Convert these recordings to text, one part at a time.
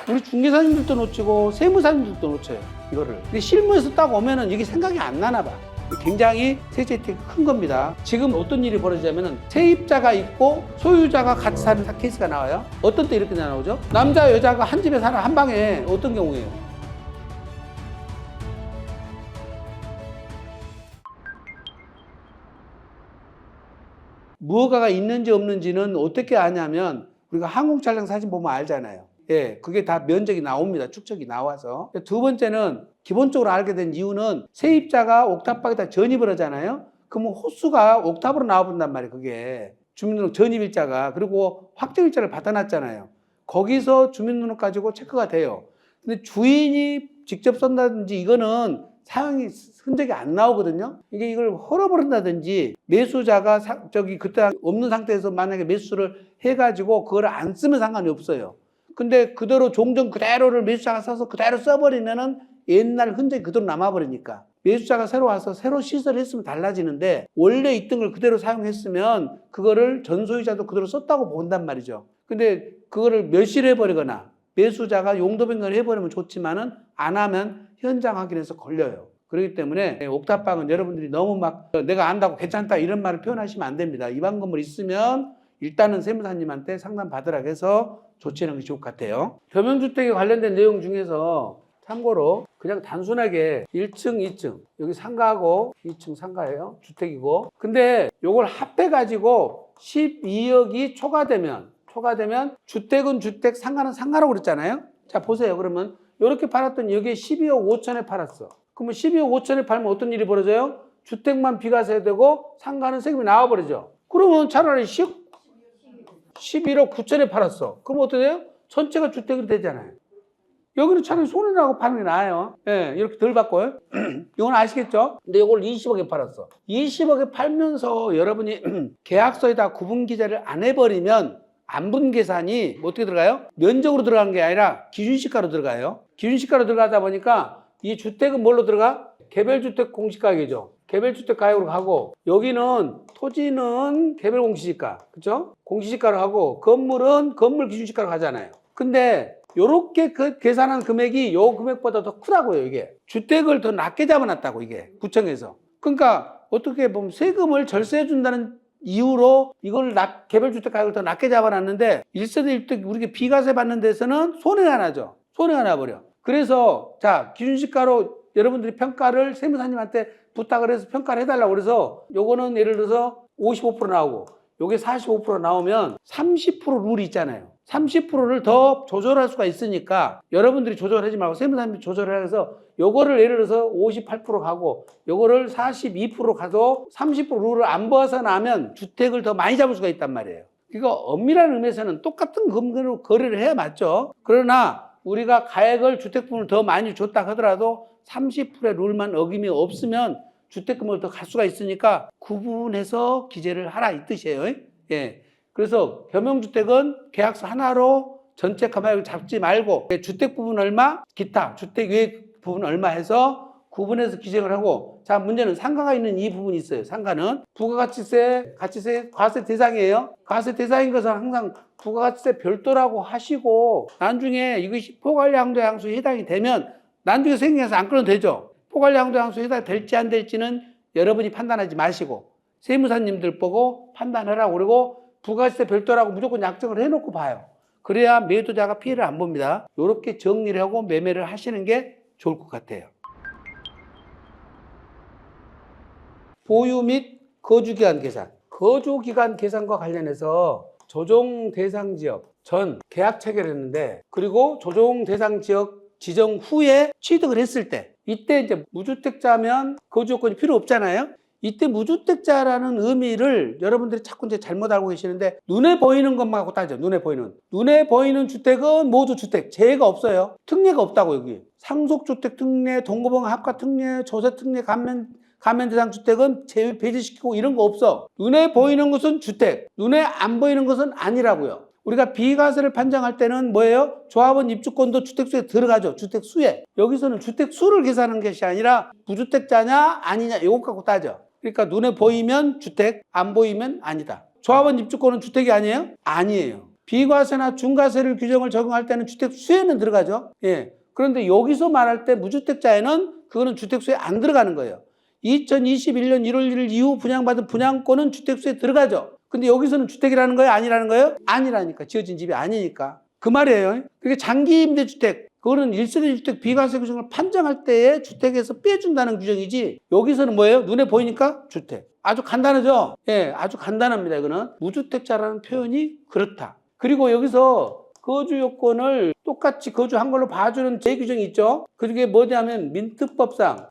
우리 중개사님들도 놓치고 세무사님들도 놓쳐요, 이거를. 근데 실무에서 딱 오면은 이게 생각이 안 나나 봐. 굉장히 세제 혜택이 큰 겁니다. 지금 어떤 일이 벌어지냐면은 세입자가 있고 소유자가 같이 사는 케이스가 나와요. 어떤 때 이렇게 나오죠? 남자 여자가 한 집에 사는 한 방에 어떤 경우예요? 무허가가 있는지 없는지는 어떻게 아냐면 우리가 항공차량 사진 보면 알잖아요. 예, 그게 다 면적이 나옵니다. 축척이 나와서. 두 번째는 기본적으로 알게 된 이유는 세입자가 옥탑방에다 전입을 하잖아요. 그러면 호수가 옥탑으로 나와본단 말이에요. 그게 주민등록 전입일자가. 그리고 확정일자를 받아놨잖아요. 거기서 주민등록 가지고 체크가 돼요. 근데 주인이 직접 썼다든지 이거는 사용이 흔적이 안 나오거든요. 이걸 헐어버린다든지 매수자가 그때 없는 상태에서 만약에 매수를 해가지고 그걸 안 쓰면 상관이 없어요. 근데 그대로 종전 그대로를 매수자가 써서 그대로 써버리면은 옛날 흔적이 그대로 남아버리니까 매수자가 새로 와서 새로 시설을 했으면 달라지는데 원래 있던 걸 그대로 사용했으면 그거를 전소유자도 그대로 썼다고 본단 말이죠. 근데 그거를 멸시를 해버리거나 매수자가 용도 변경을 해버리면 좋지만은 안 하면 현장 확인해서 걸려요. 그렇기 때문에 옥탑방은 여러분들이 너무 막 내가 안다고 괜찮다 이런 말을 표현하시면 안 됩니다. 입안 건물 있으면 일단은 세무사님한테 상담 받으라고 해서 조치하는 게 좋을 것 같아요. 겸용주택에 관련된 내용 중에서 참고로 그냥 단순하게 1층, 2층 여기 상가하고 2층 상가예요. 주택이고 근데 요걸 합해가지고 12억이 초과되면 주택은 주택, 상가는 상가라고 그랬잖아요. 자 보세요. 그러면 이렇게 팔았더니 여기에 12억 5천에 팔았어. 그러면 12억 5천에 팔면 어떤 일이 벌어져요? 주택만 비과세 되고 상가는 세금이 나와버리죠. 그러면 차라리 11억 9천에 팔았어. 그럼 어떻게 돼요? 전체가 주택으로 되잖아요. 여기는 차라리 손해나고 파는 게 나아요. 예, 이렇게 덜 받고요. 이건 아시겠죠? 근데 이걸 20억에 팔았어. 20억에 팔면서 여러분이 계약서에다 구분기재를 안 해버리면 안분 계산이 어떻게 들어가요? 면적으로 들어가는 게 아니라 기준시가로 들어가요. 기준시가로 들어가다 보니까 이 주택은 뭘로 들어가? 개별주택 공시가격이죠. 개별주택 가격으로 가고 여기는 토지는 개별 공시지가, 그렇죠? 공시지가로 하고 건물은 건물 기준시가로 가잖아요. 근데 요렇게 계산한 금액이 요 금액보다 더 크다고요. 이게 주택을 더 낮게 잡아놨다고 이게 구청에서. 그러니까 어떻게 보면 세금을 절세해 준다는 이유로 이걸 개별주택 가격을 더 낮게 잡아놨는데 1세대 1주택 우리가 비과세 받는 데서는 손해가 나죠. 손해가 나버려. 그래서 자 기준시가로 여러분들이 평가를 세무사님한테 부탁을 해서 평가를 해달라고 그래서 요거는 예를 들어서 55% 나오고 요게 45% 나오면 30% 룰이 있잖아요. 30%를 더 조절할 수가 있으니까 여러분들이 조절하지 말고 세무사님이 조절을 해서 요거를 예를 들어서 58% 가고 요거를 42% 가도 30% 룰을 안 벗어나면 주택을 더 많이 잡을 수가 있단 말이에요. 그러니까 엄밀한 의미에서는 똑같은 금액으로 거래를 해야 맞죠. 그러나 우리가 가액을 주택분을 더 많이 줬다 하더라도 30%의 룰만 어김이 없으면 주택금을 더 갈 수가 있으니까 구분해서 기재를 하라 이 뜻이에요. 예. 그래서 겸용주택은 계약서 하나로 전체 가액을 잡지 말고 주택 부분 얼마, 기타 주택 외 부분 얼마 해서 구분해서 기재를 하고 자 문제는 상가가 있는 이 부분이 있어요. 상가는 부가가치세, 과세 대상이에요. 과세 대상인 것은 항상 부가가치세 별도라고 하시고 나중에 이것이 포괄리 양도 양수에 해당이 되면 나중에 생겨서 안 끊어도 되죠. 포괄리 양도 양수에 해당될지 안 될지는 여러분이 판단하지 마시고 세무사님들 보고 판단하라고 그러고 부가가치세 별도라고 무조건 약정을 해놓고 봐요. 그래야 매도자가 피해를 안 봅니다. 이렇게 정리를 하고 매매를 하시는 게 좋을 것 같아요. 보유 및 거주기간 계산. 거주기간 계산과 관련해서 조정 대상 지역 전 계약 체결했는데 그리고 조정 대상 지역 지정 후에 취득을 했을 때 이때 이제 무주택자면 거주 요건이 필요 없잖아요. 이때 무주택자라는 의미를 여러분들이 자꾸 이제 잘못 알고 계시는데 눈에 보이는 것만 갖고 따져. 눈에 보이는 주택은 모두 주택. 재해가 없어요. 특례가 없다고 여기. 상속주택 특례, 동거병 합과 특례, 조세 특례, 감면 대상 주택은 배제시키고 이런 거 없어. 눈에 보이는 것은 주택. 눈에 안 보이는 것은 아니라고요. 우리가 비과세를 판정할 때는 뭐예요? 조합원 입주권도 주택수에 들어가죠. 주택수에. 여기서는 주택수를 계산하는 것이 아니라 무주택자냐 아니냐 이것 갖고 따져. 그러니까 눈에 보이면 주택, 안 보이면 아니다. 조합원 입주권은 주택이 아니에요? 아니에요. 비과세나 중과세를 규정을 적용할 때는 주택 수에는 들어가죠. 예. 그런데 여기서 말할 때 무주택자에는 그거는 주택수에 안 들어가는 거예요. 2021년 1월 1일 이후 분양받은 분양권은 주택수에 들어가죠. 근데 여기서는 주택이라는 거예요? 아니라는 거예요? 아니라니까. 지어진 집이 아니니까. 그 말이에요. 그게 장기임대주택, 그거는 1세대 주택 비과세 규정을 판정할 때에 주택에서 빼준다는 규정이지, 여기서는 뭐예요? 눈에 보이니까 주택. 아주 간단하죠? 예, 아주 간단합니다. 이거는 무주택자라는 표현이 그렇다. 그리고 여기서 거주 요건을 똑같이 거주한 걸로 봐주는 제 규정이 있죠. 그게 뭐냐면 민특법상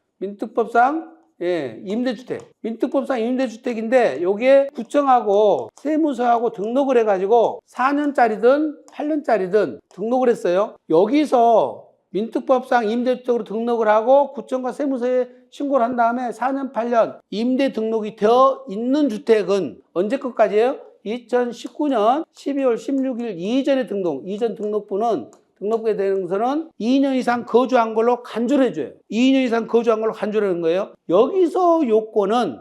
예, 임대주택. 민특법상 임대주택인데 요게 구청하고 세무서하고 등록을 해가지고 4년짜리든 8년짜리든 등록을 했어요. 여기서 민특법상 임대주택으로 등록을 하고 구청과 세무서에 신고를 한 다음에 4년, 8년 임대 등록이 되어 있는 주택은 언제 것까지예요? 2019년 12월 16일 이전에 이전 등록부에 대한 것은 2년 이상 거주한 걸로 간주를 해줘요. 2년 이상 거주한 걸로 간주를 하는 거예요. 여기서 요건은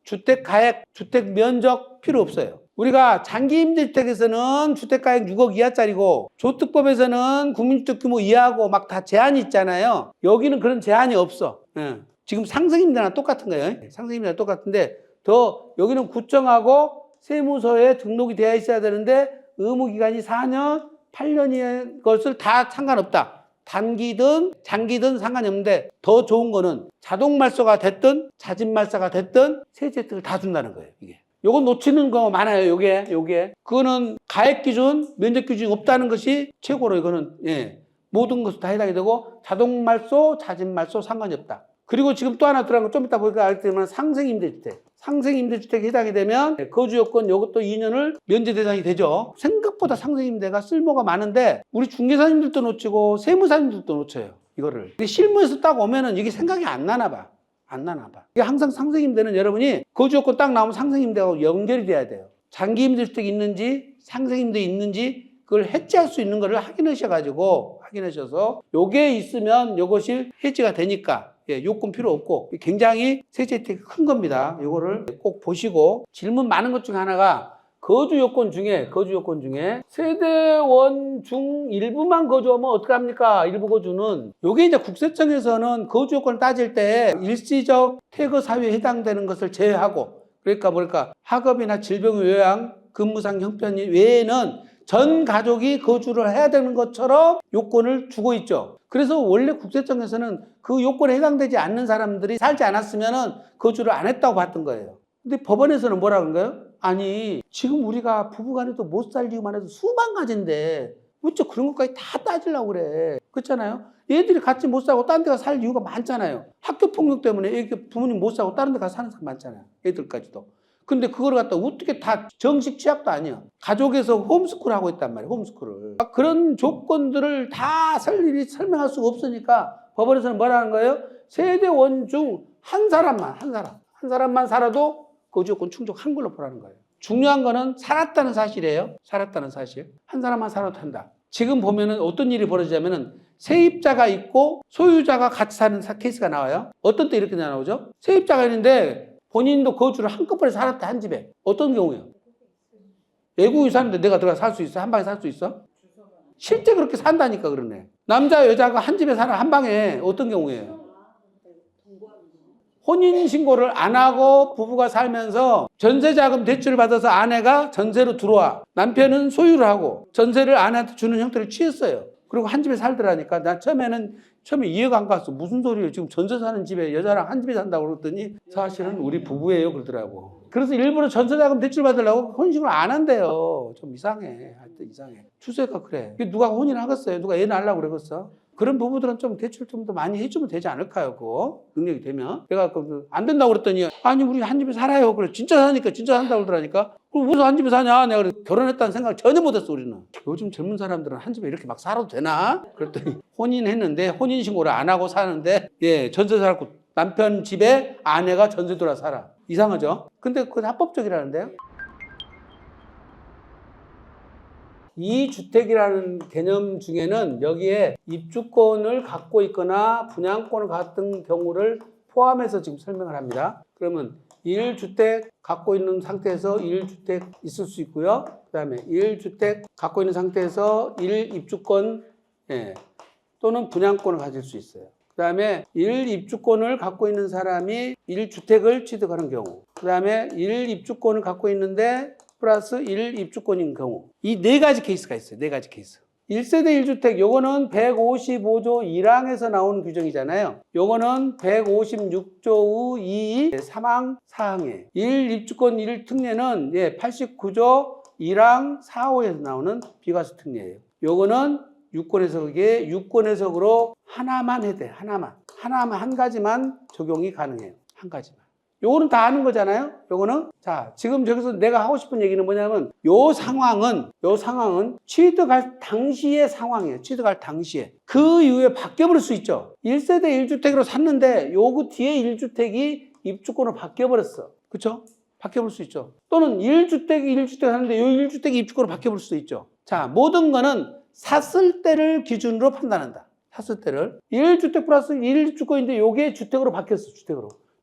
주택 가액, 주택 면적 필요 없어요. 우리가 장기 임대주택에서는 주택 가액 6억 이하짜리고 조특법에서는 국민주택 규모 이하고 막 다 제한이 있잖아요. 여기는 그런 제한이 없어. 예. 지금 상승임대나 똑같은 거예요. 상승임대나 똑같은데 더 여기는 구청하고 세무서에 등록이 되어 있어야 되는데 의무기간이 4년, 8년의 것을 다 상관없다. 단기든 장기든 상관이 없는데 더 좋은 거는 자동말소가 됐든 자진말소가 됐든 세제 혜택을 다 준다는 거예요. 이게. 요거 놓치는 거 많아요. 요게. 그거는 가액 기준, 면적 기준이 없다는 것이 최고로 이거는, 예, 모든 것을 다 해당이 되고 자동말소, 자진말소 상관이 없다. 그리고 지금 또 하나 들어간 거 좀 이따 보니까 알겠지만 상생임대주택. 상생임대주택에 해당이 되면 거주요건 요것도 2년을 면제 대상이 되죠. 생각보다 상생임대가 쓸모가 많은데 우리 중개사님들도 놓치고 세무사님들도 놓쳐요. 이거를. 근데 실무에서 딱 오면은 이게 생각이 안 나나 봐. 이게 항상 상생임대는 여러분이 거주요건 딱 나오면 상생임대하고 연결이 돼야 돼요. 장기임대주택이 있는지 상생임대 있는지 그걸 해지할 수 있는 거를 확인하셔서 요게 있으면 요것이 해지가 되니까, 예, 요건 필요 없고 굉장히 세제 혜택이 큰 겁니다. 요거를 꼭 보시고, 질문 많은 것 중에 하나가 거주 요건 중에 세대원 중 일부만 거주하면 어떡합니까? 일부 거주는. 요게 이제 국세청에서는 거주 요건을 따질 때 일시적 퇴거 사유에 해당되는 것을 제외하고, 그러니까 학업이나 질병 요양, 근무상 형편 외에는 전 가족이 거주를 해야 되는 것처럼 요건을 주고 있죠. 그래서 원래 국세청에서는 그 요건에 해당되지 않는 사람들이 살지 않았으면 거주를 안 했다고 봤던 거예요. 근데 법원에서는 뭐라 그런가요? 아니, 지금 우리가 부부간에도 못 살 이유만 해도 수만 가지인데 어째 그런 것까지 다 따지려고 그래. 그렇잖아요? 애들이 같이 못 살고 다른 데 가서 살 이유가 많잖아요. 학교 폭력 때문에 부모님 못 살고 다른 데 가서 사는 사람 많잖아요. 애들까지도. 근데 그걸 갖다 어떻게 다 정식 취약도 아니야. 가족에서 홈스쿨 하고 있단 말이야, 홈스쿨을. 그런 조건들을 다 일일이 설명할 수가 없으니까 법원에서는 뭐라는 거예요? 세대원 중 한 사람만 살아도 거주요건 충족한 걸로 보라는 거예요. 중요한 거는 살았다는 사실이에요. 한 사람만 살아도 한다. 지금 보면은 어떤 일이 벌어지냐면은 세입자가 있고 소유자가 같이 사는 케이스가 나와요. 어떤 때 이렇게 나오죠? 세입자가 있는데 본인도 거주를 한꺼번에 살았다, 한 집에. 어떤 경우예요? 외국에 사는데 내가 들어가 살 수 있어? 한 방에 살 수 있어? 실제 그렇게 산다니까 그러네. 남자, 여자가 한 집에 살아, 한 방에. 어떤 경우예요? 혼인신고를 안 하고 부부가 살면서 전세자금 대출을 받아서 아내가 전세로 들어와. 남편은 소유를 하고 전세를 아내한테 주는 형태를 취했어요. 그리고 한 집에 살더라니까. 나 처음에 이해가 안 갔어. 무슨 소리예요? 지금 전세 사는 집에 여자랑 한 집에 산다고 그랬더니 사실은 우리 부부예요 그러더라고. 그래서 일부러 전세자금 대출 받으려고 혼인신고를 안 한대요. 좀 이상해. 하여튼 이상해. 추세가 그래. 누가 혼인을 하겠어요? 누가 애 낳으려고 그러겠어? 그런 부부들은 좀 대출 좀 더 많이 해주면 되지 않을까요? 그거 능력이 되면. 내가 안 된다고 그랬더니 아니 우리 한 집에 살아요. 그래 진짜 사니까 진짜 산다고 그러더라니까. 그럼 무슨 한 집에 사냐? 내가 결혼했다는 생각을 전혀 못했어 우리는. 요즘 젊은 사람들은 한 집에 이렇게 막 살아도 되나? 그랬더니 혼인했는데 혼인신고를 안 하고 사는데, 예, 전세 살고 남편 집에 아내가 전세 돌아 살아. 이상하죠? 근데 그건 합법적이라는데요. 이 주택이라는 개념 중에는 여기에 입주권을 갖고 있거나 분양권을 갖던 경우를 포함해서 지금 설명을 합니다. 그러면 1주택 갖고 있는 상태에서 1주택 있을 수 있고요. 그 다음에 1주택 갖고 있는 상태에서 1입주권 또는 분양권을 가질 수 있어요. 그 다음에 1입주권을 갖고 있는 사람이 1주택을 취득하는 경우, 그 다음에 1입주권을 갖고 있는데 플러스 1입주권인 경우, 이 네 가지 케이스가 있어요. 네 가지 케이스. 1세대 1주택, 요거는 155조 1항에서 나오는 규정이잖아요. 요거는 156조 2 3항 4항에 1입주권 1특례는 89조 1항 4호에서 나오는 비과세 특례예요. 요거는 유권해석에 유권해석으로 하나만 해대. 하나만 한 가지만 적용이 가능해요. 한 가지만. 요거는 다 아는 거잖아요. 요거는 자, 지금 저기서 내가 하고 싶은 얘기는 뭐냐면 요 상황은 취득할 당시의 상황이에요. 취득할 당시에. 그 이후에 바뀌어 버릴 수 있죠. 1세대 1주택으로 샀는데 요거 뒤에 1주택이 입주권으로 바뀌어 버렸어. 그렇죠? 바뀌어 볼 수 있죠. 또는 1주택 하는데 요 1주택이 입주권으로 바뀌어 볼 수도 있죠. 자, 모든 거는 샀을 때를 기준으로 판단한다. 샀을 때를. 1주택 플러스 1입주권인데 요게 주택으로 바뀌었어.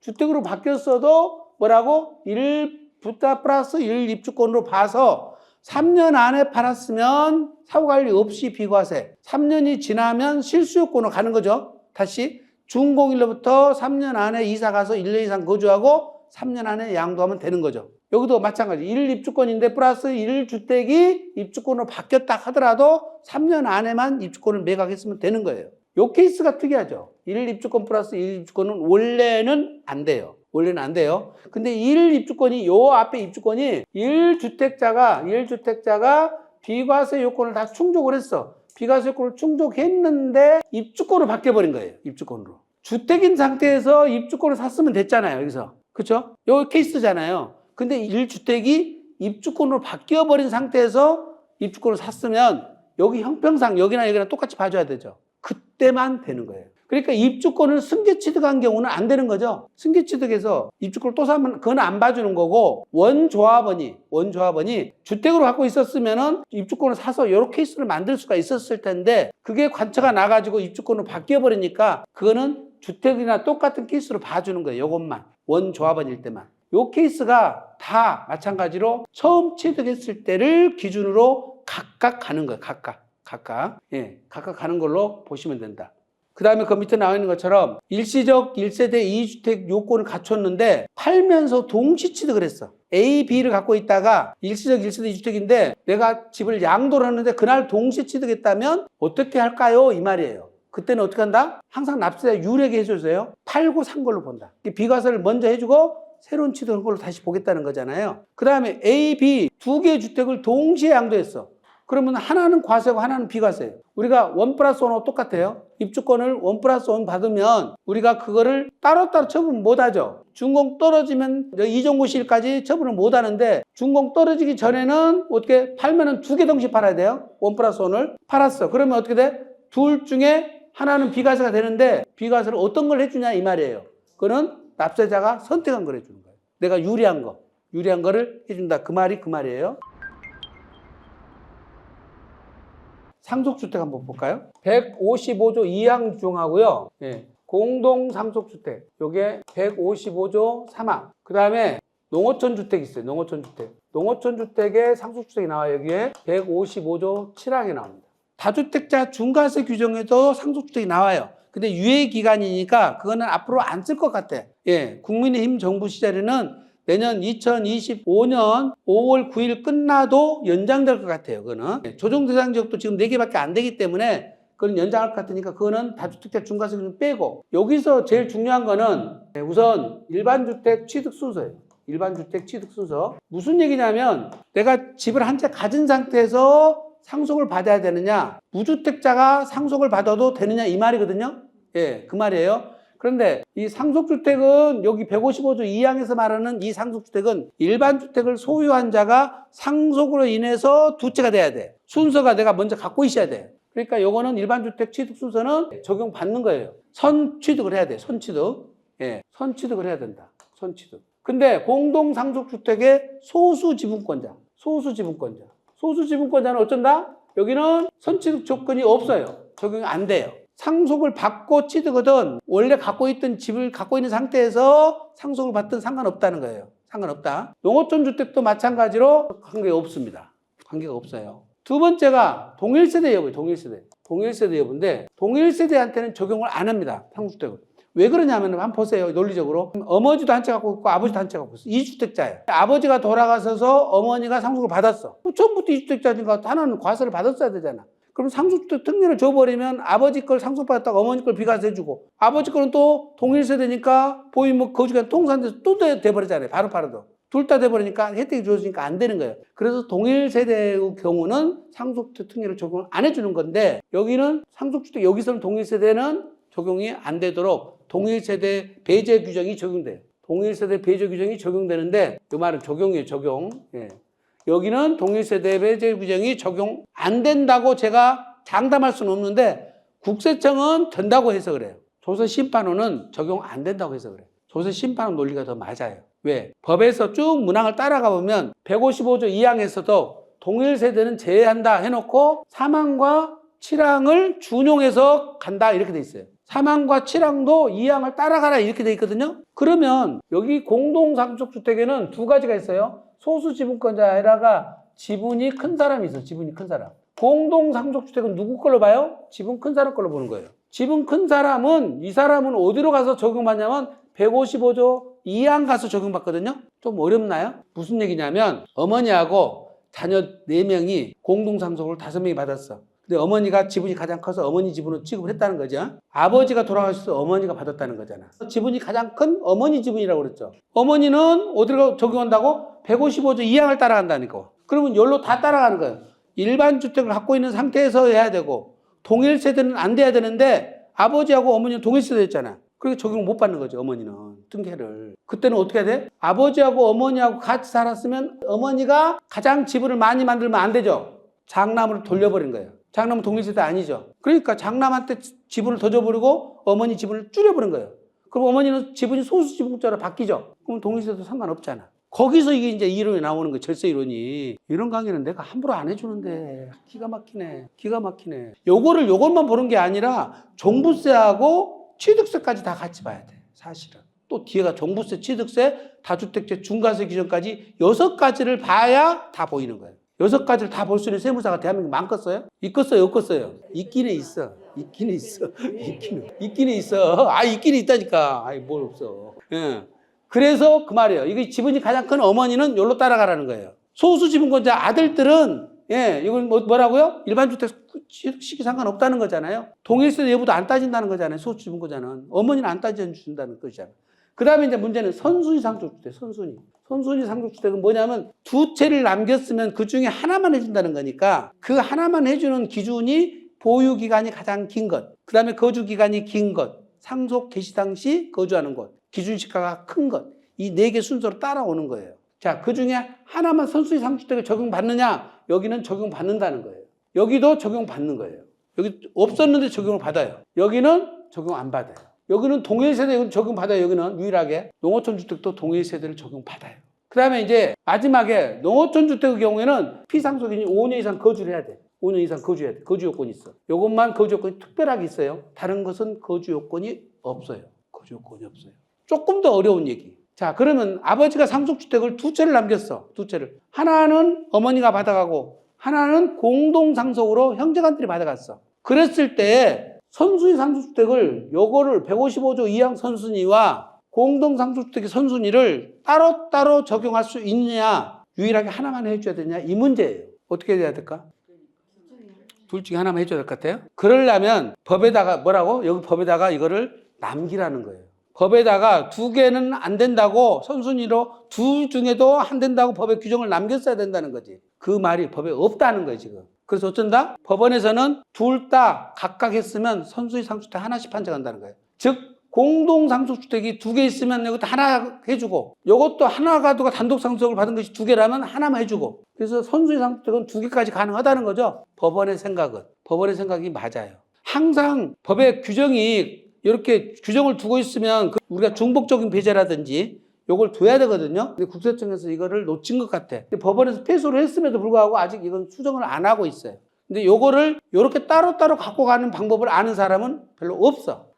주택으로 바뀌었어도 뭐라고? 1부터 플러스 1입주권으로 봐서 3년 안에 팔았으면 사후관리 없이 비과세. 3년이 지나면 실수요건으로 가는 거죠. 다시 준공일로부터 3년 안에 이사 가서 1년 이상 거주하고 3년 안에 양도하면 되는 거죠. 여기도 마찬가지. 1입주권인데 플러스 1주택이 입주권으로 바뀌었다 하더라도 3년 안에만 입주권을 매각했으면 되는 거예요. 요 케이스가 특이하죠. 1입주권 플러스 1입주권은 원래는 안 돼요. 근데 1입주권이 요 앞에 입주권이 1주택자가 비과세 요건을 다 충족을 했어. 비과세 요건을 충족했는데 입주권으로 바뀌어버린 거예요. 입주권으로. 주택인 상태에서 입주권을 샀으면 됐잖아요. 여기서. 그쵸? 요 케이스잖아요. 근데 1주택이 입주권으로 바뀌어버린 상태에서 입주권을 샀으면 여기 형평상 여기나 똑같이 봐줘야 되죠. 그때만 되는 거예요. 그러니까 입주권을 승계 취득한 경우는 안 되는 거죠. 승계 취득해서 입주권을 또 사면 그건 안 봐주는 거고, 원조합원이 주택으로 갖고 있었으면은 입주권을 사서 여러 케이스를 만들 수가 있었을 텐데 그게 관처가 나가지고 입주권으로 바뀌어 버리니까 그거는 주택이나 똑같은 케이스로 봐주는 거예요. 요것만 원조합원일 때만. 요 케이스가 다 마찬가지로 처음 취득했을 때를 기준으로 각각 가는 거예요. 각각 가는 걸로 보시면 된다. 그 다음에 그 밑에 나와 있는 것처럼 일시적 1세대 2주택 요건을 갖췄는데 팔면서 동시 취득을 했어. A, B를 갖고 있다가 일시적 1세대 2주택인데 내가 집을 양도를 하는데 그날 동시 취득했다면 어떻게 할까요? 이 말이에요. 그때는 어떻게 한다? 항상 납세자 유리하게 해줘서요. 팔고 산 걸로 본다. 비과세를 먼저 해주고 새로운 취득한 걸로 다시 보겠다는 거잖아요. 그 다음에 A, B 두 개의 주택을 동시에 양도했어. 그러면 하나는 과세고 하나는 비과세예요. 우리가 1+1하고 똑같아요. 입주권을 1+1 받으면 우리가 그거를 따로따로 처분 못하죠. 준공 떨어지면 이종구실까지 처분을 못하는데 준공 떨어지기 전에는 어떻게 팔면은 두 개 동시에 팔아야 돼요. 1+1을 팔았어. 그러면 어떻게 돼? 둘 중에 하나는 비과세가 되는데 비과세를 어떤 걸 해주냐 이 말이에요. 그거는 납세자가 선택한 걸 해주는 거예요. 내가 유리한 거를 해준다. 그 말이에요. 상속주택 한번 볼까요? 155조 2항 규정하고요. 공동상속주택. 요게 155조 3항. 그 다음에 농어촌주택 있어요. 농어촌주택의 상속주택이 나와요. 여기에 155조 7항에 나옵니다. 다주택자 중과세 규정에도 상속주택이 나와요. 근데 유예기간이니까 그거는 앞으로 안 쓸 것 같아. 국민의힘 정부 시절에는 내년 2025년 5월 9일 끝나도 연장될 것 같아요. 그거는 조정 대상 지역도 지금 4개밖에 안 되기 때문에 그건 연장할 것 같으니까 그거는 다주택자 중과세 좀 빼고, 여기서 제일 중요한 거는 우선 일반주택 취득 순서예요. 일반주택 취득 순서. 무슨 얘기냐면 내가 집을 한 채 가진 상태에서 상속을 받아야 되느냐, 무주택자가 상속을 받아도 되느냐 이 말이거든요. 그 말이에요. 그런데 이 상속주택은 여기 155조 2항에서 말하는 이 상속주택은 일반주택을 소유한 자가 상속으로 인해서 두 채가 돼야 돼. 순서가 내가 먼저 갖고 있어야 돼. 그러니까 요거는 일반주택 취득 순서는 적용받는 거예요. 선취득을 해야 돼. 선취득을 해야 된다. 선취득. 근데 공동상속주택의 소수지분권자는 어쩐다? 여기는 선취득 조건이 없어요. 적용이 안 돼요. 상속을 받고 취득하든 원래 갖고 있던 집을 갖고 있는 상태에서 상속을 받든 상관없다는 거예요. 상관없다. 농어촌 주택도 마찬가지로 관계가 없습니다. 관계가 없어요. 두 번째가 동일세대 여부예요. 동일세대 여부인데 동일세대한테는 적용을 안 합니다. 상속주택을. 왜 그러냐면 한번 보세요. 논리적으로. 어머니도 한 채 갖고 있고 아버지도 한 채 갖고 있어. 2주택자예요. 아버지가 돌아가셔서 어머니가 상속을 받았어. 처음부터 2주택자니까 하나는 과세를 받았어야 되잖아. 그럼 상속주택 특례를 줘버리면 아버지 걸 상속받았다가 어머니 걸 비과세해주고 아버지 거는 또 동일세대니까 보유목 거주기간 통산돼서 또 돼버리잖아요. 바로 팔아도. 둘 다 돼버리니까 혜택이 주어지니까 안 되는 거예요. 그래서 동일세대의 경우는 상속주택 특례를 적용을 안 해주는 건데 여기는 상속주택 여기서는 동일세대는 적용이 안 되도록 동일세대 배제 규정이 적용돼요. 동일세대 배제 규정이 적용되는데 이 말은 적용이에요. 적용. 예. 여기는 동일세대 배제 규정이 적용 안 된다고 제가 장담할 수는 없는데 국세청은 된다고 해서 그래요. 조세심판원은 적용 안 된다고 해서 그래요. 조세심판원 논리가 더 맞아요. 왜? 법에서 쭉 문항을 따라가 보면 155조 2항에서도 동일세대는 제외한다 해놓고 사망과 치랑을 준용해서 간다 이렇게 돼 있어요. 사망과 치랑도 2항을 따라가라 이렇게 돼 있거든요. 그러면 여기 공동상속주택에는 두 가지가 있어요. 소수지분권자에다가 지분이 큰 사람이 있어요. 지분이 큰 사람. 공동상속주택은 누구 걸로 봐요? 지분 큰 사람 걸로 보는 거예요. 지분 큰 사람은 이 사람은 어디로 가서 적용받냐면 155조 2항 가서 적용받거든요. 좀 어렵나요? 무슨 얘기냐면 어머니하고 자녀 4명이 공동상속을 5명이 받았어. 근데 어머니가 지분이 가장 커서 어머니 지분을 취급을 했다는 거죠. 아버지가 돌아가셔서 어머니가 받았다는 거잖아. 지분이 가장 큰 어머니 지분이라고 그랬죠. 어머니는 어디로 적용한다고? 155조 2항을 따라간다니까. 그러면 여기로 다 따라가는 거예요. 일반 주택을 갖고 있는 상태에서 해야 되고 동일세대는 안 돼야 되는데 아버지하고 어머니는 동일세대였잖아. 그렇게 적용 못 받는 거죠. 어머니는 등기를. 그때는 어떻게 해야 돼? 아버지하고 어머니하고 같이 살았으면 어머니가 가장 지분을 많이 만들면 안 되죠. 장남으로 돌려버린 거예요. 장남은 동일세대 아니죠. 그러니까 장남한테 지분을 더 줘버리고 어머니 지분을 줄여버린 거예요. 그럼 어머니는 지분이 소수지분자로 바뀌죠. 그럼 동일세대도 상관없잖아. 거기서 이게 이제 이론이 나오는 거예요. 절세 이론이. 이런 강의는 내가 함부로 안 해주는데 기가 막히네. 기가 막히네. 요것만 보는 게 아니라 종부세하고 취득세까지 다 같이 봐야 돼. 사실은. 또 뒤에가 종부세, 취득세, 다주택자 중과세 기준까지 6가지를 봐야 다 보이는 거예요. 6가지를 다 볼 수 있는 세무사가 대한민국에 많겠어요? 있겠어요? 없겠어요? 있기는 있어. 있기는 있어. 있기는 있어. 있기는 있다니까. 뭘 없어. 예. 그래서 그 말이에요. 이게 지분이 가장 큰 어머니는 여기로 따라가라는 거예요. 소수지분권자 아들들은 이건 뭐라고요? 일반 주택 시기 상관없다는 거잖아요. 동일세 여부도 안 따진다는 거잖아요. 소수지분권자는 어머니는 안 따져준다는 것이잖아요. 그 다음에 이제 문제는 선순위 상속주택. 선순위 상속주택은 뭐냐면 두 채를 남겼으면 그 중에 하나만 해준다는 거니까 그 하나만 해주는 기준이 보유기간이 가장 긴 것, 그 다음에 거주기간이 긴 것, 상속 개시 당시 거주하는 곳, 기준시가가 큰 것, 이 4개 순서로 따라오는 거예요. 자, 그 중에 하나만 선순위 상속주택에 적용받느냐? 여기는 적용받는다는 거예요. 여기도 적용받는 거예요. 여기 없었는데 적용을 받아요. 여기는 적용 안 받아요. 여기는 동일세대 적용받아요. 여기는 유일하게 농어촌 주택도 동일세대를 적용받아요. 그 다음에 이제 마지막에 농어촌 주택의 경우에는 피상속인이 5년 이상 거주를 해야 돼. 5년 이상 거주해야 돼. 거주 요건이 있어. 요것만 거주 요건이 특별하게 있어요. 다른 것은 거주 요건이 없어요. 거주 요건이 없어요. 조금 더 어려운 얘기. 자, 그러면 아버지가 상속주택을 2채를 남겼어. 2채를. 하나는 어머니가 받아가고 하나는 공동상속으로 형제간들이 받아갔어. 그랬을 때 선순위 상속주택을 요거를 155조 2항 선순위와 공동상속주택의 선순위를 따로따로 적용할 수 있느냐, 유일하게 하나만 해줘야 되냐, 이 문제예요. 어떻게 해야 될까? 둘 중에 하나만 해줘야 될 것 같아요. 그러려면 법에다가 뭐라고? 여기 법에다가 이거를 남기라는 거예요. 법에다가 2개는 안 된다고 선순위로 둘 중에도 안 된다고 법에 규정을 남겼어야 된다는 거지. 그 말이 법에 없다는 거예요, 지금. 그래서 어쩐다? 법원에서는 둘 다 각각 했으면 선순위 상속주택 하나씩 판정한다는 거예요. 즉 공동상속주택이 2개 있으면 이것도 하나 해주고 이것도 하나가 단독 상속을 받은 것이 2개라면 하나만 해주고 그래서 선순위 상속주택은 2개까지 가능하다는 거죠. 법원의 생각이 맞아요. 항상 법의 규정이 이렇게 규정을 두고 있으면 우리가 중복적인 배제라든지 요걸 둬야 되거든요. 근데 국세청에서 이거를 놓친 것 같아. 법원에서 패소를 했음에도 불구하고 아직 이건 수정을 안 하고 있어요. 근데 요거를 요렇게 따로따로 갖고 가는 방법을 아는 사람은 별로 없어.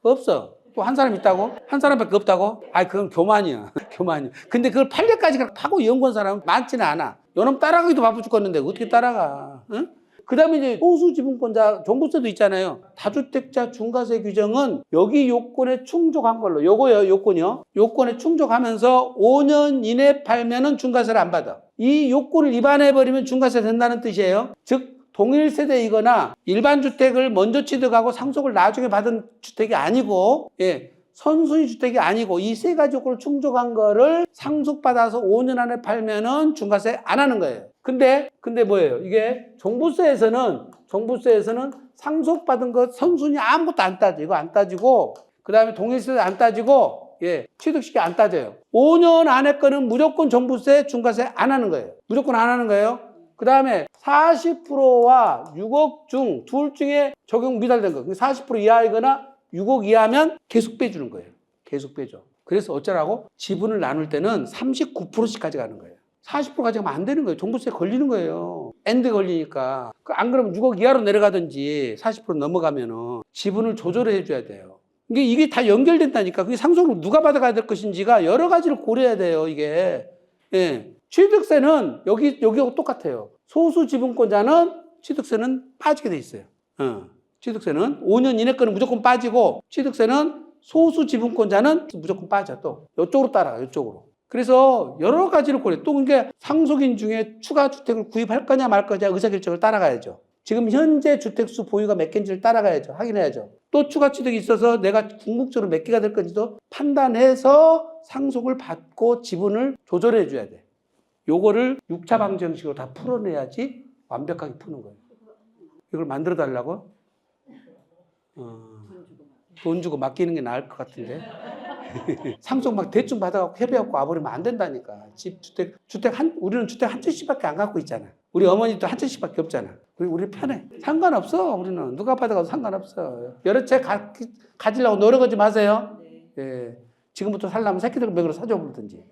또 한 사람 있다고? 한 사람밖에 없다고? 아이, 그건 교만이야. 교만이야. 근데 그걸 판례까지 파고 연구한 사람은 많지는 않아. 요놈 따라가기도 바빠 죽겠는데 어떻게 따라가? 응? 그 다음에 이제 소수지분권자 종부세도 있잖아요. 다주택자 중과세 규정은 여기 요건에 충족한 걸로, 요거요, 요건이요. 요건에 충족하면서 5년 이내 팔면은 중과세를 안 받아. 이 요건을 위반해버리면 중과세 된다는 뜻이에요. 즉, 동일 세대이거나 일반 주택을 먼저 취득하고 상속을 나중에 받은 주택이 아니고, 선순위 주택이 아니고 이 세 가지 요건을 충족한 거를 상속받아서 5년 안에 팔면은 중과세 안 하는 거예요. 근데 뭐예요? 이게 종부세에서는 상속받은 것 선순위 아무것도 안 따져. 이거 안 따지고, 그 다음에 동일 세대 안 따지고, 취득시기 안 따져요. 5년 안에 거는 무조건 종부세, 중과세 안 하는 거예요. 무조건 안 하는 거예요. 그 다음에 40%와 6억 중 둘 중에 적용 미달된 거. 40% 이하이거나 6억 이하면 계속 빼주는 거예요. 계속 빼줘. 그래서 어쩌라고? 지분을 나눌 때는 39%씩 가져가는 거예요. 40% 가져가면 안 되는 거예요. 종부세 걸리는 거예요. 엔드 걸리니까. 안 그러면 6억 이하로 내려가든지 40% 넘어가면은 지분을 조절해 줘야 돼요. 이게 다 연결된다니까. 그게 상속을 누가 받아가야 될 것인지가 여러 가지를 고려해야 돼요, 이게. 취득세는 여기하고 똑같아요. 소수 지분권자는 취득세는 빠지게 돼 있어요. 취득세는 5년 이내 거는 무조건 빠지고, 취득세는 소수 지분권자는 무조건 빠져. 또 이쪽으로 따라가, 이쪽으로. 그래서 여러 가지를 고려. 또 이게 상속인 중에 추가 주택을 구입할 거냐 말 거냐 의사결정을 따라가야죠. 지금 현재 주택수 보유가 몇 개인지를 따라가야죠. 확인해야죠. 또 추가 취득이 있어서 내가 궁극적으로 몇 개가 될 건지도 판단해서 상속을 받고 지분을 조절해 줘야 돼. 요거를 6차 방지 형식으로 다 풀어내야지 완벽하게 푸는 거예요. 이걸 만들어 달라고? 돈 주고 맡기는 게 나을 것 같은데. 상속 막 대충 받아갖고 협의하고 와버리면 안 된다니까. 우리는 주택 한 채씩밖에 안 갖고 있잖아. 우리 어머니도 한 채씩밖에 없잖아. 우리 편해. 상관없어. 우리는 누가 받아가도 상관없어. 여러 채 가지려고 노력하지 마세요. 지금부터 살려면 새끼들 맥으로 사줘 버리든지.